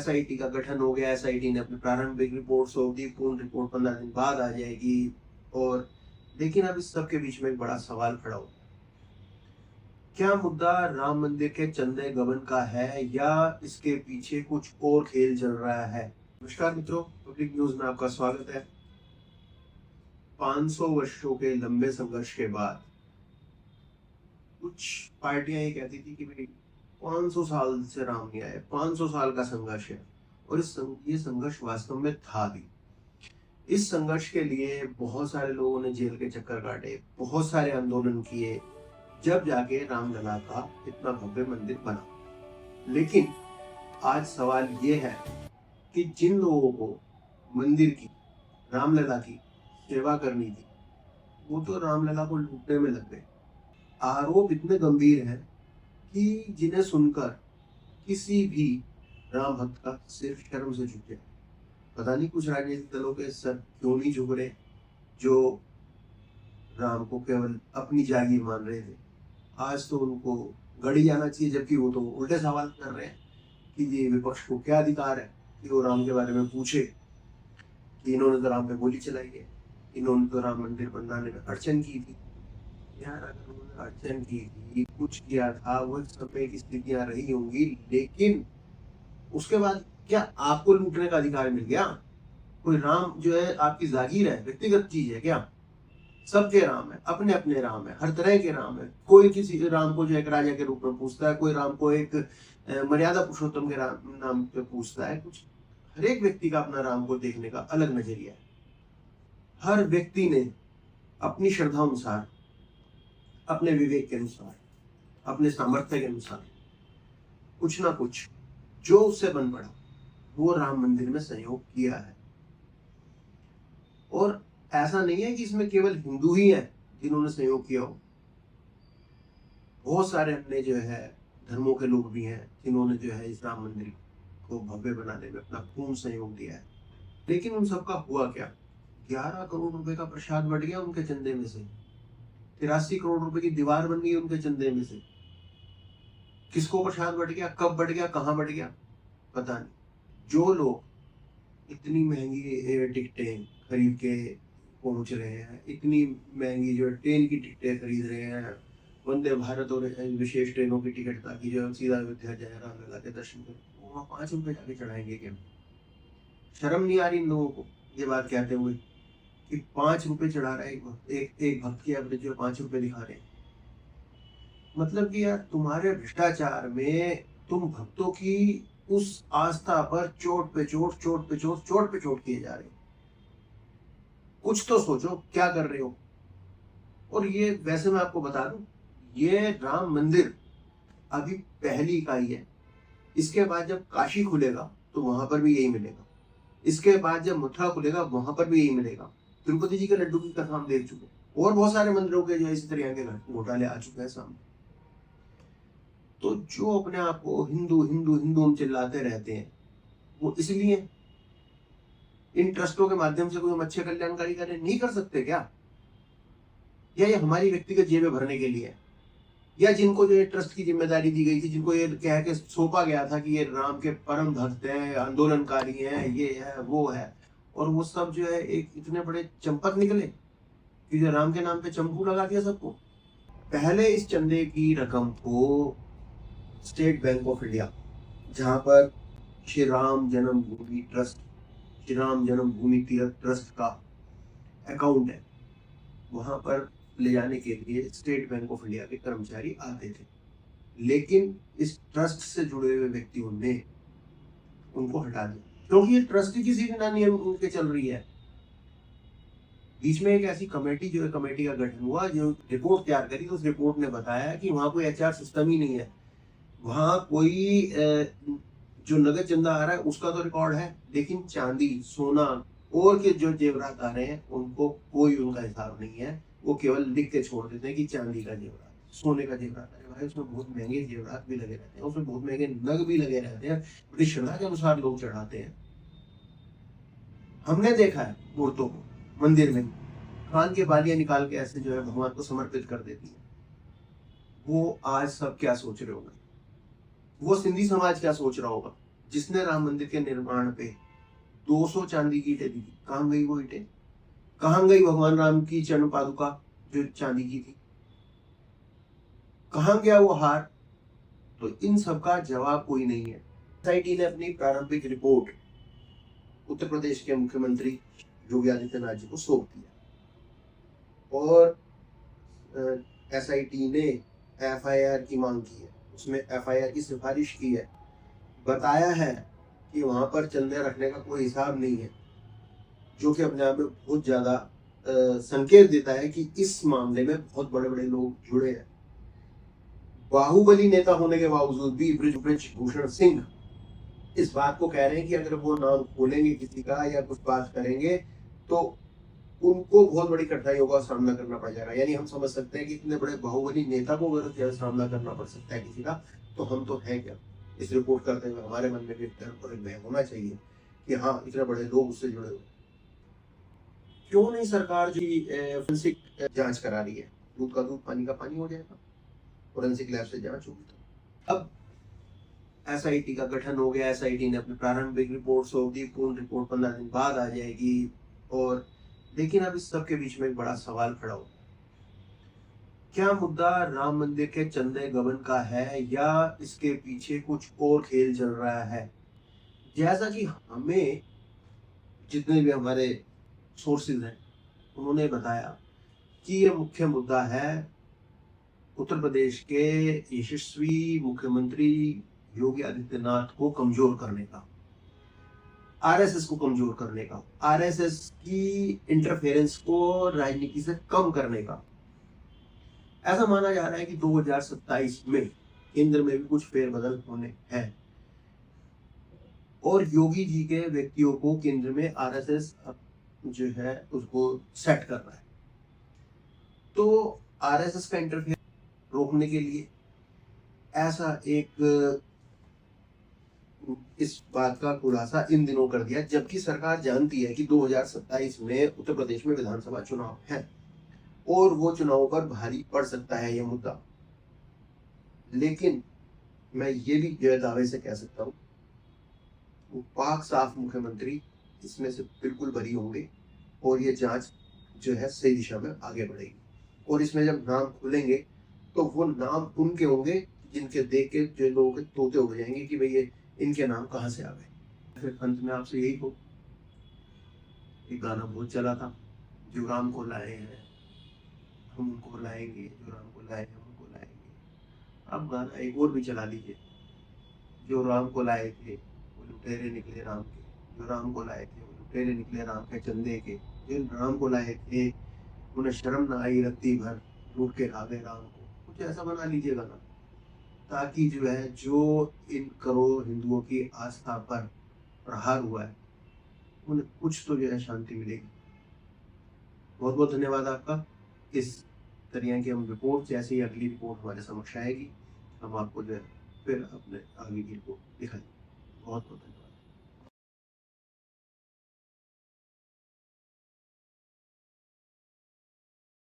SIT का गठन हो गया, एसआईटी ने अपनी प्रारंभिक रिपोर्ट सौंप दी, पूर्ण रिपोर्ट 15 दिन बाद आ जाएगी। और लेकिन अब इस सब के बीच में एक बड़ा सवाल खड़ा हो, क्या मुद्दा राम मंदिर के चंदे गबन का है या इसके पीछे कुछ और खेल चल रहा है? नमस्कार मित्रों, पब्लिक न्यूज में आपका स्वागत है। 500 वर्षों के लंबे संघर्ष के बाद कुछ पार्टियां ये कहती थी कि भाई 500 साल से राम नहीं आए, 500 साल का संघर्ष है। और ये संघर्ष वास्तव में था भी। इस संघर्ष के लिए बहुत सारे लोगों ने जेल के चक्कर काटे, बहुत सारे आंदोलन किए, जब जाके रामलला का इतना भव्य मंदिर बना। लेकिन आज सवाल ये है कि जिन लोगों को मंदिर की, रामलला की सेवा करनी थी, वो तो रामलला को लूटने में लग गए। आरोप इतने गंभीर हैं कि जिन्हें सुनकर किसी भी राम भक्त का सिर शर्म से झुक जाए। पता नहीं कुछ राजनीतिक दलों के सर क्यों नहीं झुक रहे, जो राम को केवल अपनी जागीर मान रहे थे। आज तो उनको गड़ी जाना चाहिए, जबकि वो तो उल्टे सवाल कर रहे हैं कि ये विपक्ष को क्या अधिकार है कि वो राम के बारे में पूछे कि इन्होंने तो राम पे गोली चलाई है, इन्होंने तो राम मंदिर बनाने में अड़चन की थी। यार अगर उन्होंने अड़चन की थी, कुछ किया था, वो समय की स्थितियां रही होंगी, लेकिन उसके बाद क्या आपको लूटने का अधिकार मिल गया? कोई राम जो है आपकी जागीर है, व्यक्तिगत चीज है क्या? सबके राम है, अपने अपने राम है, हर तरह के राम है। कोई किसी राम को जो एक राजा के रूप में पूछता है, कोई राम को एक मर्यादा पुरुषोत्तम के नाम पे पूछता है। कुछ हर एक व्यक्ति का अपना राम को देखने का अलग नजरिया है। हर व्यक्ति ने अपनी श्रद्धा अनुसार, अपने विवेक के अनुसार, अपने सामर्थ्य के अनुसार कुछ ना कुछ जो उससे बन पड़ा वो राम मंदिर में सहयोग किया है। और ऐसा नहीं है कि इसमें केवल हिंदू ही हैं जिन्होंने सहयोग किया हो। बहुत सारे अपने जो है धर्मों के लोग भी हैं जिन्होंने जो है इस राम मंदिर को भव्य बनाने में अपना पूर्ण सहयोग दिया है। लेकिन उन सबका हुआ क्या? 11 करोड़ रुपए का प्रसाद बढ़ गया उनके चंदे में से। 83 करोड़ रुपए की दीवार बन गई उनके चंदे में से। किसको प्रसाद बढ़ गया, कब बढ़ गया, कहाँ बढ़ गया, पता नहीं। जो लोग इतनी महंगी टिकटें खरीद के पहुंच रहे हैं, इतनी महंगी जो ट्रेन की टिकटें खरीद रहे हैं, वंदे भारत और विशेष ट्रेनों की टिकट ताकि जो सीधा अयोध्या जाए रामलला के दर्शन करें, वहाँ 5 रुपए जाके चढ़ाएंगे क्या? शर्म नहीं आ रही इन लोगों को ये बात कहते हुए कि 5 रुपए चढ़ा रहा है एक भक्त की एवरेज जो 5 रुपए दिखा रहे हैं? मतलब कि यार तुम्हारे भ्रष्टाचार में तुम भक्तों की उस आस्था पर चोट पे चोट, चोट पे चोट, चोट पे चोट किए जा रहे हो। कुछ तो सोचो क्या कर रहे हो। और ये वैसे मैं आपको बता दूं, ये राम मंदिर अभी पहली इकाई है। इसके बाद जब काशी खुलेगा तो वहां पर भी यही मिलेगा। इसके बाद जब मथुरा खुलेगा वहां पर भी यही मिलेगा। तिरुपति जी के लड्डू की कथा हम देख चुके, और बहुत सारे मंदिरों के जो इसी तरह के घोटाले आ चुके हैं सामने। तो जो अपने आप को हिंदू हिंदू हिंदू हम चिल्लाते रहते हैं, वो इसलिए इन ट्रस्टों के माध्यम से कोई हम अच्छे कल्याणकारी कार्य नहीं कर सकते क्या? या ये हमारी व्यक्तिगत जेबें भरने के लिए? या जिनको जो ट्रस्ट की जिम्मेदारी दी गई थी, जिनको ये कह के सौंपा गया था कि ये राम के परम भक्त हैं, आंदोलनकारी हैं, ये है वो है, और वो सब जो है एक इतने बड़े चंपक निकले कि जो राम के नाम पे चंपू लगा दिया सबको। पहले इस चंदे की रकम को स्टेट बैंक ऑफ इंडिया, जहां पर श्री राम जन्मभूमि ट्रस्ट, श्री राम जन्मभूमि तीर्थ ट्रस्ट का अकाउंट है, वहां पर ले जाने के लिए स्टेट बैंक ऑफ इंडिया के कर्मचारी आते थे। लेकिन इस ट्रस्ट से जुड़े हुए व्यक्तियों ने उनको हटा दिया, क्योंकि ये ट्रस्ट की किसी ना नियम उनके चल रही है। बीच में एक ऐसी कमेटी जो है, कमेटी का गठन हुआ जो रिपोर्ट तैयार करी, तो उस रिपोर्ट ने बताया कि वहां कोई एचआर सिस्टम ही नहीं है। वहां कोई जो नगद चंदा आ रहा है उसका तो रिकॉर्ड है, लेकिन चांदी, सोना और के जो जेवरात आ रहे हैं उनको कोई उनका हिसाब नहीं है। वो केवल लिख के छोड़ देते हैं कि चांदी का जेवरात, सोने का जेवरात। अरे भाई, उसमें बहुत महंगे जेवरात भी लगे रहते हैं, उसमें बहुत महंगे नग भी लगे रहते हैं, बड़ी श्रद्धा के अनुसार लोग चढ़ाते हैं। हमने देखा है मूर्तों को मंदिर में कान के बालियां निकाल के ऐसे जो है भगवान को समर्पित कर देती है। वो आज सब क्या सोच रहे होंगे, वो सिंधी समाज क्या सोच रहा होगा जिसने राम मंदिर के निर्माण पे 200 चांदी की ईंटें दी थी, कहाँ गई वो ईंटें? कहाँ गई भगवान राम की चरण पादुका जो चांदी की थी? कहाँ गया वो हार? तो इन सब का जवाब कोई नहीं है। एसआईटी ने अपनी प्रारंभिक रिपोर्ट उत्तर प्रदेश के मुख्यमंत्री योगी आदित्यनाथ जी को सौंप दिया और एसआईटी ने एफआईआर की मांग की है, उसमें एफआईआर की सिफारिश की है, बताया है कि वहां पर चंदे रखने का कोई हिसाब नहीं है, जो कि अपने आप में बहुत ज्यादा संकेत देता है कि इस मामले में बहुत बड़े बड़े लोग जुड़े हैं। बाहुबली नेता होने के बावजूद भी बृजभूषण सिंह इस बात को कह रहे हैं कि अगर वो नाम खोलेंगे किसी का या कुछ बात करेंगे तो उनको बहुत बड़ी कठिनाइयों का सामना करना पड़ जाएगा। यानी हम समझ सकते हैं कि इतने बड़े बाहुबली नेता को अगर सामना करना पड़ सकता है किसी का, तो हम तो हैं क्या? इस रिपोर्ट करते हुए हमारे मन में भी डर और भय होना चाहिए कि हाँ, इतने बड़े लोग उससे जुड़े हुए। क्यों नहीं सरकार जी फोरेंसिक जांच करा रही है? दूध का दूध पानी का पानी हो जाएगा, फोरेंसिक लैब से जांच होगी। तो अब एसआईटी का गठन हो गया, एसआईटी ने अपनी प्रारंभिक रिपोर्ट सौंप दी, पूर्ण रिपोर्ट 15 दिन बाद आ जाएगी। और लेकिन अब इस सब के बीच में एक बड़ा सवाल खड़ा हो, क्या मुद्दा राम मंदिर के चंदे गबन का है या इसके पीछे कुछ और खेल चल रहा है? जैसा कि हमें जितने भी हमारे सोर्सेज हैं उन्होंने बताया कि ये मुख्य मुद्दा है उत्तर प्रदेश के यशस्वी मुख्यमंत्री योगी आदित्यनाथ को कमजोर करने का, आरएसएस को कमजोर करने का, आरएसएस की इंटरफेरेंस को राजनीति से कम करने का। ऐसा माना जा रहा है कि 2027 में केंद्र में भी कुछ फेरबदल होने हैं और योगी जी के व्यक्तियों को केंद्र में आरएसएस जो है उसको सेट कर रहा है। तो आरएसएस का इंटरफेरेंस रोकने के लिए ऐसा एक इस बात का खुलासा इन दिनों कर दिया, जबकि सरकार जानती है कि 2027 में उत्तर प्रदेश में विधानसभा चुनाव है और वो चुनावों पर भारी पड़ सकता है ये मुद्दा। लेकिन मैं ये भी जो दावे से कह सकता हूँ, वो पाक साफ मुख्यमंत्री इसमें से बिल्कुल बरी होंगे और ये जांच जो है सही दिशा में आगे बढ़ेगी। और इसमें जब नाम खुलेंगे तो वो नाम उनके होंगे जिनके देख के जो लोगों के तोते हो जाएंगे कि भाई ये इनके नाम कहाँ से आ गए। फिर अंत में आपसे यही हो, एक गाना बहुत चला था, जो राम को लाए हैं हम उनको लाएंगे, जो राम को लाए हैं हम उनको लाएंगे। अब गाना एक और भी चला लीजिए, जो राम को लाए थे वो लुटेरे निकले राम के, जो राम को लाए थे वो लुटेरे निकले राम के चंदे के, जो राम को लाए थे उन्हें शर्म न आई रत्ती भर, लूट के खा गए राम को। कुछ ऐसा बना लीजिए गाना, ताकि जो है जो इन करोड़ों हिंदुओं की आस्था पर प्रहार हुआ है उन्हें कुछ तो जो है शांति मिलेगी। बहुत बहुत धन्यवाद आपका। इस तरह की हम रिपोर्ट, जैसे ही अगली रिपोर्ट हमारे समक्ष आएगी हम आपको जो है फिर अपने आगे की रिपोर्ट दिखाएंगे। बहुत बहुत धन्यवाद।